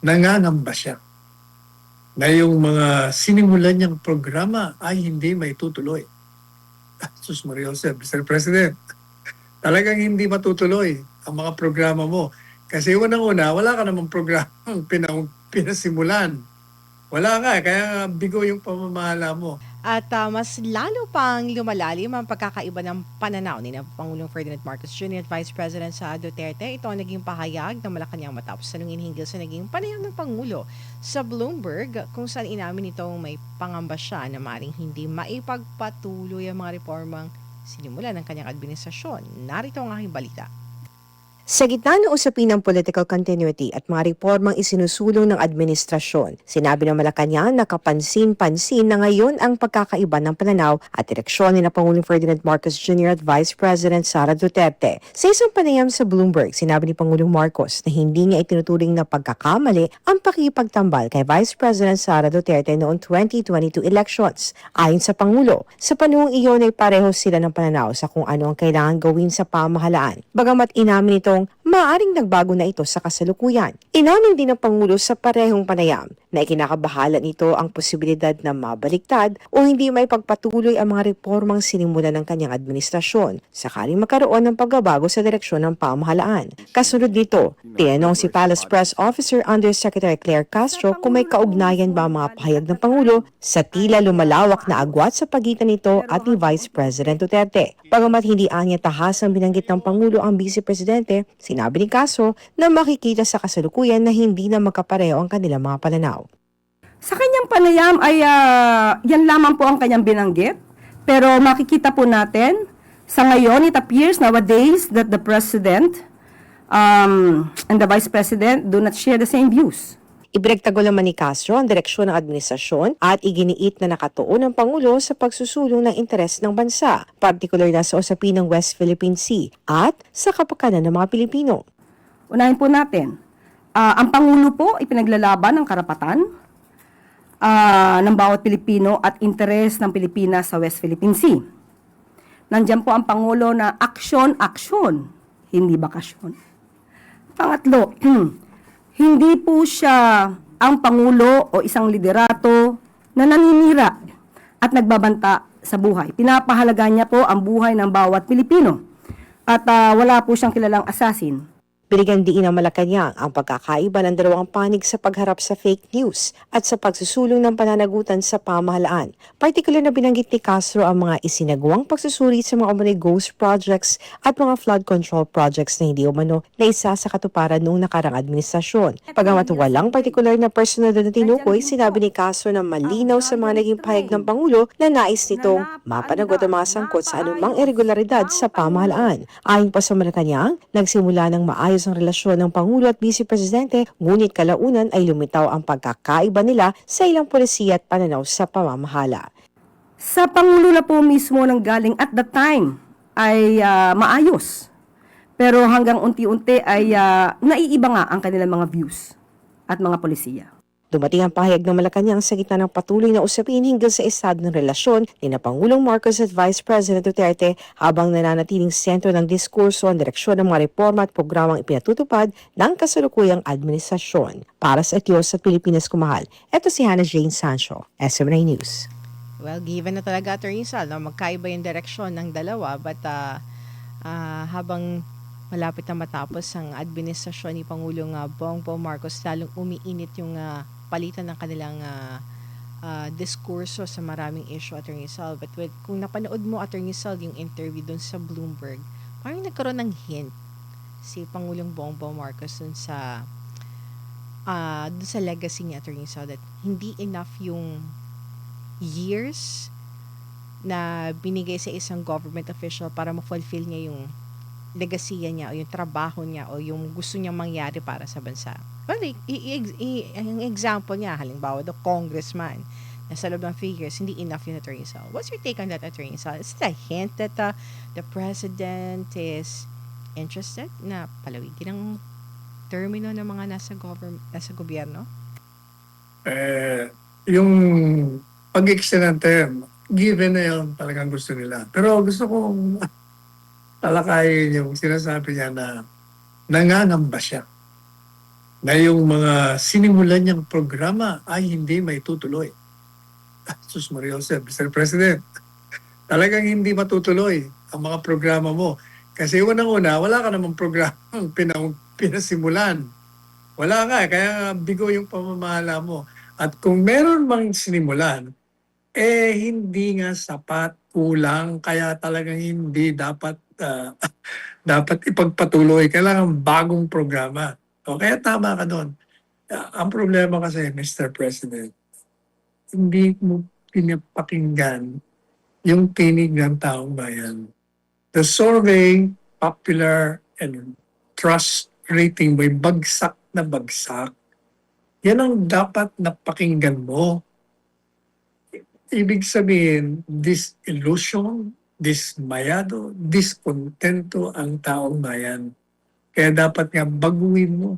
nangangamba siya na yung mga sinimulan niyang programa ay hindi may tutuloy. Sus Maria Jose, Mr. President, talagang hindi matutuloy ang mga programa mo. Kasi unang-una, wala ka namang programang pinasimulan. Wala nga, kaya bigo yung pamamahala mo. At mas lalo pang lumalalim ang pagkakaiba ng pananaw ni na Pangulong Ferdinand Marcos Jr. at Vice President sa Duterte. Ito ang naging pahayag ng Malacanang matapos tanungin hinggil sa naging panayam ng Pangulo sa Bloomberg, kung saan inamin itong may pangamba siya na maring hindi maipagpatuloy ang mga reformang sinimulan ng kanyang administrasyon. Narito ang aking balita. Sa gitna ng usapin ng political continuity at mga reformang isinusulong ng administrasyon, sinabi ng Malacanang na kapansin-pansin na ngayon ang pagkakaiba ng pananaw at direksyon ni na Pangulong Ferdinand Marcos Jr. at Vice President Sara Duterte. Sa isang panayam sa Bloomberg, sinabi ni Pangulong Marcos na hindi niya itinuturing na pagkakamali ang pakipagtambal kay Vice President Sara Duterte noong 2022 elections. Ayon sa Pangulo, sa panahong iyon ay pareho sila ng pananaw sa kung ano ang kailangan gawin sa pamahalaan. Bagamat inamin itong maaring nagbago na ito sa kasalukuyan. Inamin din ng Pangulo sa parehong panayam na ikinakabahala nito ang posibilidad na mabaliktad o hindi may pagpatuloy ang mga reformang sinimulan ng kanyang administrasyon sakaling magkaroon ng pagbabago sa direksyon ng pamahalaan. Kasunod nito, tinanong si Palace Press Officer Undersecretary Claire Castro kung may kaugnayan ba ang mga pahayag ng Pangulo sa tila lumalawak na agwat sa pagitan nito at ni Vice President Duterte. Bagamat hindi anya tahasang binanggit ng Pangulo ang Vice Presidente, sinabi ni Castro na makikita sa kasalukuyan na hindi na magkapareho ang kanilang mga pananaw. Sa kanyang panayam ay yan lamang po ang kanyang binanggit. Pero makikita po natin, sa ngayon it appears nowadays that the President and the Vice President do not share the same views. Ibinagtanggol naman ni Castro ang direksyon ng administrasyon at iginiit na nakatuon ng Pangulo sa pagsusulong ng interes ng bansa, partikular na sa usapin ng West Philippine Sea at sa kapakanan ng mga Pilipino. Unahin po natin, ang Pangulo po ipinaglalaban ng karapatan ng bawat Pilipino at interes ng Pilipinas sa West Philippine Sea. Nandiyan po ang Pangulo na aksyon-aksyon, hindi bakasyon. Pangatlo, hindi po siya ang Pangulo o isang liderato na naninira at nagbabanta sa buhay. Pinapahalaga niya po ang buhay ng bawat Pilipino at wala po siyang kilalang assassin. Binigyan diin ng Malacanang ang pagkakaiba ng dalawang panig sa pagharap sa fake news at sa pagsusulong ng pananagutan sa pamahalaan. Partikular na binanggit ni Castro ang mga isinagawang pagsusuri sa mga umano'y ghost projects at mga flood control projects na hindi umano na isa sa katuparan noong nakarang administrasyon. Pagamat walang partikular na personal na tinukoy, sinabi ni Castro na malinaw sa mga naging pahayag ng Pangulo na nais nitong mapanagot ang mga sangkot sa anumang irregularidad sa pamahalaan. Ayon pa sa Malacanang, nagsimula ng maayos ang relasyon ng Pangulo at Vice Presidente, ngunit kalaunan ay lumitaw ang pagkakaiba nila sa ilang polisiya at pananaw sa pamamahala. Sa Pangulo na po mismo nang galing at the time ay maayos. Pero hanggang unti-unti ay naiiba nga ang kanilang mga views at mga polisiya. Dumating ang pahayag ng Malacanang sa gitna ng patuloy na usapin hinggil sa estado ng relasyon ni na Pangulong Marcos at Vice President Duterte habang nananatiling sentro ng diskurso ang direksyon ng mga reforma at programang ipinatutupad ng kasalukuyang administrasyon. Para sa Diyos at Pilipinas kumahal, ito si Hannah Jane Sancho, SMNI News. Well, given na talaga, Atty. Sal, magkaiba yung direksyon ng dalawa, but habang malapit na matapos ang administrasyon ni Pangulong Bongbong Marcos, lalong umiinit yung palitan ng kanilang diskurso sa maraming issue, Atty. Sal. But kung napanood mo, Atty. Sal, yung interview dun sa Bloomberg, parang nagkaroon ng hint si Pangulong Bongbong Marcos dun sa legacy niya, Atty. Sal, that hindi enough yung years na binigay sa isang government official para ma-fulfill niya yung legasiya niya o yung trabaho niya o yung gusto niyang mangyari para sa bansa. Well, yung example niya, halimbawa, the congressman na sa loob ng 3 years, hindi enough yung Atty. Sal. What's your take on that, Atty. Sal? Is it a hint that the president is interested na palawigin ang termino ng mga nasa gobyerno? Yung pag-extend ng term, given na yun talagang gusto nila. Pero gusto kong talakayin yung sinasabi niya na nangangamba siya na yung mga sinimulan niyang programa ay hindi may tutuloy. Sus Maria Jose, Mr. President, talagang hindi matutuloy ang mga programa mo. Kasi unang-una, wala ka namang programang pinasimulan. Wala nga, kaya nga bigo yung pamamahala mo. At kung meron mang sinimulan, hindi nga sapat, kulang, kaya talagang hindi dapat dapat ipagpatuloy. Kailangan bagong programa. O kaya tama ka doon. Ang problema kasi, Mr. President, hindi mo pinapakinggan yung tinig ng taong bayan. The survey, popular, and trust rating may bagsak na bagsak. Yan ang dapat napakinggan mo. Ibig sabihin, disillusion, dismayado, diskontento ang taong bayan. Kaya dapat nga baguhin mo.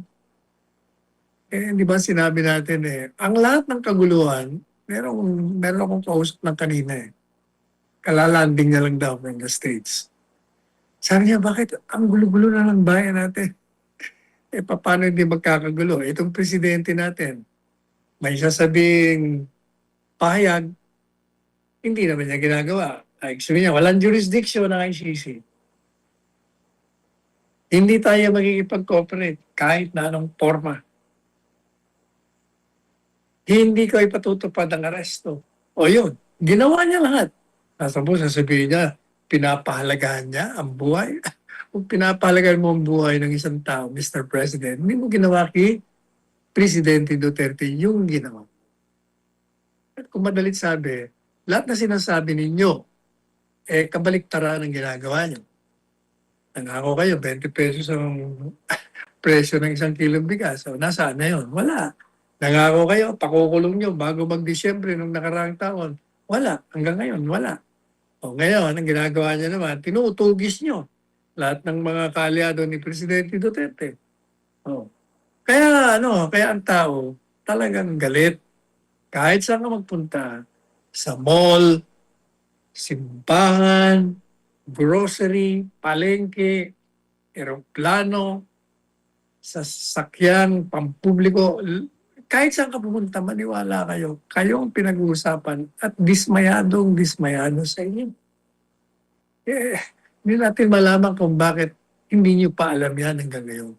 Di ba sinabi natin ang lahat ng kaguluhan, meron akong kausap ng kanina Kalalanding na lang daw from the States. Sabi niya, bakit ang gulo-gulo na ng bayan natin? Paano hindi magkakagulo? Itong presidente natin, may sasabing pahayag, hindi naman niya ginagawa. Sabi niya, walang jurisdiction ng ICC. Hindi tayo magkikipag-cooperate kahit na anong forma. Hindi ko ipatutupad ang aresto. O yun, ginawa niya lahat. Sasabihin niya, pinapahalagahan niya ang buhay. Kung pinapahalagahan mo ang buhay ng isang tao, Mr. President, hindi mo ginawa kay Presidente Duterte yung ginawa. At kung madalit sabi, lahat na sinasabi ninyo, kabaliktaran ang ginagawa niyo. Nangako kayo, 20 pesos ang presyo ng isang kilong bigas. So, nasaan na yun? Wala. Nangako kayo, pakukulong nyo bago mag-Disyembre nung nakaraang taon. Wala. Hanggang ngayon, wala. O ngayon, ang ginagawa niya naman, tinutugis nyo lahat ng mga kaalyado ni Presidente Duterte. O. Kaya ang tao talagang galit. Kahit saan ka magpunta, sa mall, simbahan, grocery, palengke, eroplano, sa sasakyan, pampubliko, kahit saan ka pumunta, maniwala kayo ang pinag-uusapan at dismayado sa inyo. Hindi natin malaman kung bakit hindi nyo pa alam yan hanggang ngayon.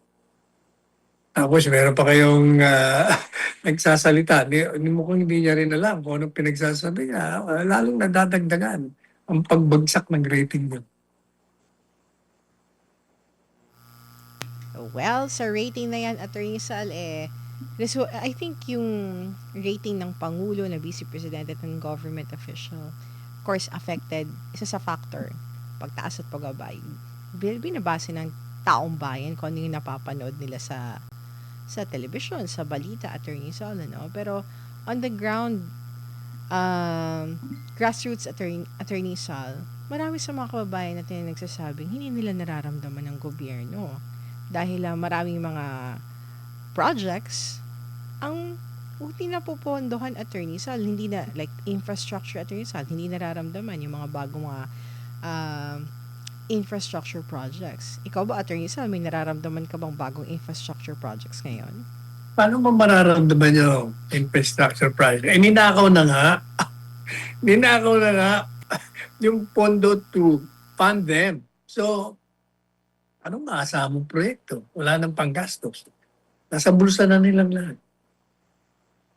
Tapos meron pa kayong nagsasalita. Mukhang hindi niya rin alam kung anong pinagsasabi niya. Lalong nadadagdagan ang pagbagsak ng rating niyo. Well, sa rating na yan, Attorney Sal, I think yung rating ng Pangulo, na Vice President at ng government official, of course, affected, isa sa factor, pagtaas at pagbaba. Binabase ng taong bayan kung ano yung napapanood nila sa television, sa balita, Attorney Sal, Pero on the ground, grassroots Attorney Sal, marami sa mga kababayan natin nagsasabing hindi nila nararamdaman ng gobyerno dahil maraming mga projects ang hindi na pupondohan, Attorney Sal, hindi na, like infrastructure, Attorney Sal, hindi nararamdaman yung mga bagong mga infrastructure projects. Ikaw ba, Attorney Sal, may nararamdaman ka bang bagong infrastructure projects ngayon? Paano mo mararamdaman yung infrastructure project? Ninakaw na nga. Ninakaw na nga yung pondo to fund them. So, anong maasahan mong proyekto? Wala nang panggastos. Nasa bulsa na nilang lahat.